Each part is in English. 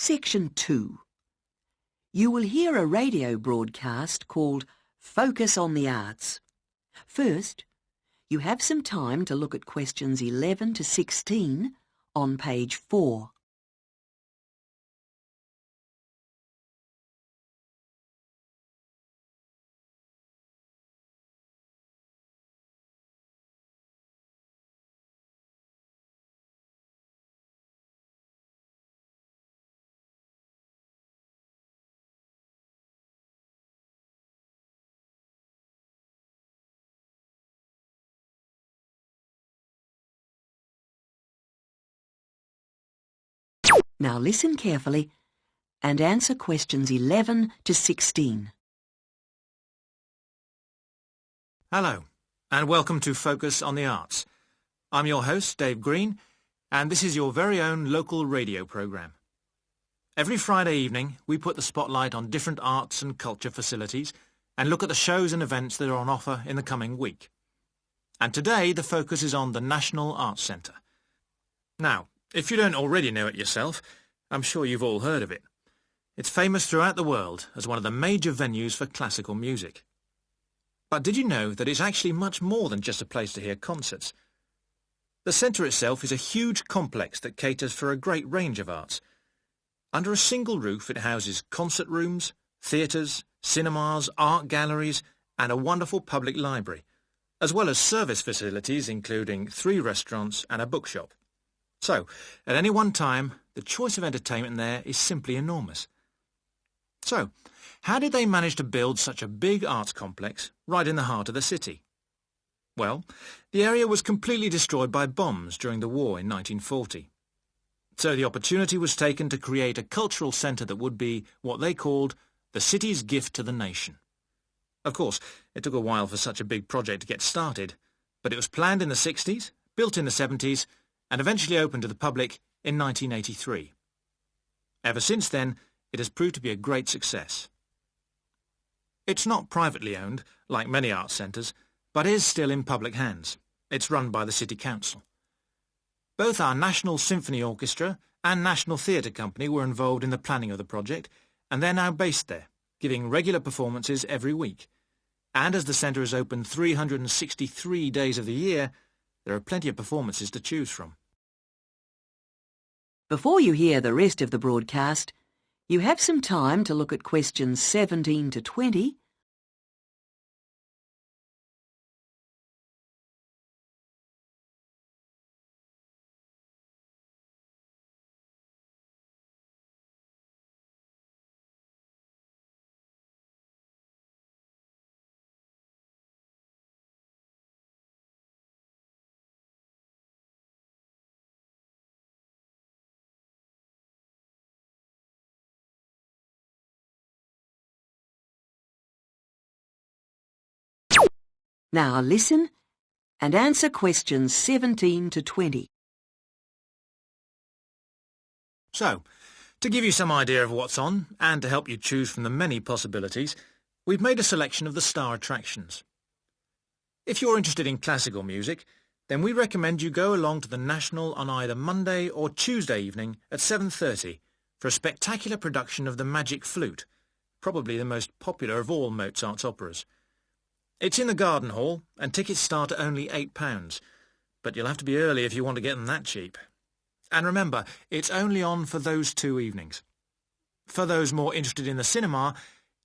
Section 2. You will hear a radio broadcast called Focus on the Arts. First, you have some time to look at questions 11 to 16 on page 4. Now listen carefully and answer questions 11 to 16. Hello, and welcome to Focus on the Arts. I'm your host, Dave Green, and this is your very own local radio programme. Every Friday evening, we put the spotlight on different arts and culture facilities and look at the shows and events that are on offer in the coming week. And today, the focus is on the National Arts Centre. Now, if you don't already know it yourself, I'm sure you've all heard of it. It's famous throughout the world as one of the major venues for classical music. But did you know that it's actually much more than just a place to hear concerts? The centre itself is a huge complex that caters for a great range of arts. Under a single roof it houses concert rooms, theatres, cinemas, art galleries and a wonderful public library, as well as service facilities including 3 restaurants and a bookshop. So, at any one time, the choice of entertainment there is simply enormous. So, how did they manage to build such a big arts complex right in the heart of the city? Well, the area was completely destroyed by bombs during the war in 1940. So the opportunity was taken to create a cultural centre that would be what they called the city's gift to the nation. Of course, it took a while for such a big project to get started, but it was planned in the 60s, built in the 70s, and eventually opened to the public in 1983. Ever since then, it has proved to be a great success. It's not privately owned, like many arts centres, but is still in public hands. It's run by the City Council. Both our National Symphony Orchestra and National Theatre Company were involved in the planning of the project, and they're now based there, giving regular performances every week. And as the centre is open 363 days of the year, there are plenty of performances to choose from. Before you hear the rest of the broadcast, you have some time to look at questions 17 to 20. Now listen and answer questions 17 to 20. So, to give you some idea of what's on, and to help you choose from the many possibilities, we've made a selection of the star attractions. If you're interested in classical music, then we recommend you go along to the National on either Monday or Tuesday evening at 7:30 for a spectacular production of The Magic Flute, probably the most popular of all Mozart's operas. It's in the Garden Hall, and tickets start at only £8, but you'll have to be early if you want to get them that cheap. And remember, it's only on for those 2 evenings. For those more interested in the cinema,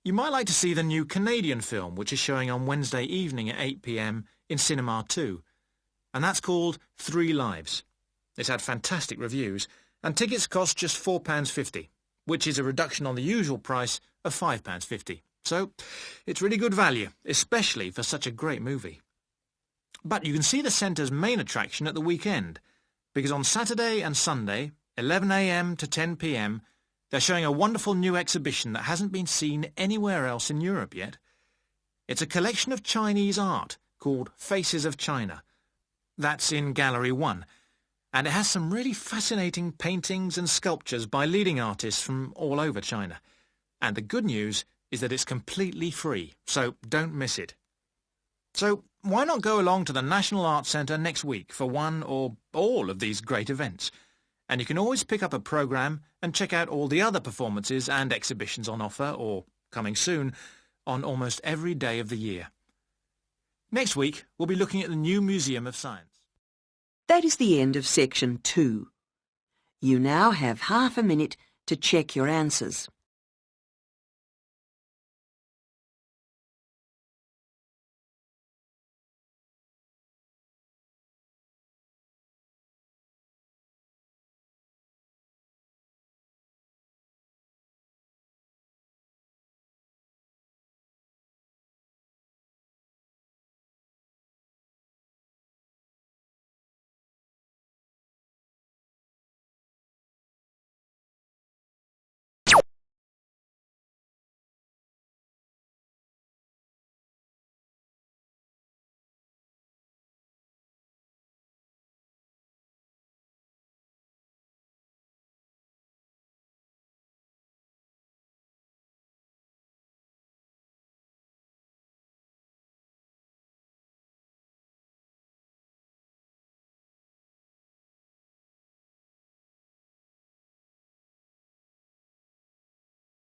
you might like to see the new Canadian film, which is showing on Wednesday evening at 8 p.m. in Cinema 2, and that's called 3 Lives. It's had fantastic reviews, and tickets cost just £4.50, which is a reduction on the usual price of £5.50. So, it's really good value, especially for such a great movie. But you can see the centre's main attraction at the weekend, because on Saturday and Sunday, 11 a.m. to 10 p.m, they're showing a wonderful new exhibition that hasn't been seen anywhere else in Europe yet. It's a collection of Chinese art called Faces of China. That's in Gallery 1, and it has some really fascinating paintings and sculptures by leading artists from all over China. And the good news is that it's completely free, so don't miss it. So why not go along to the National Arts Centre next week for one or all of these great events? And you can always pick up a programme and check out all the other performances and exhibitions on offer, or coming soon, on almost every day of the year. Next week, we'll be looking at the new Museum of Science. That is the end of section 2. You now have half a minute to check your answers.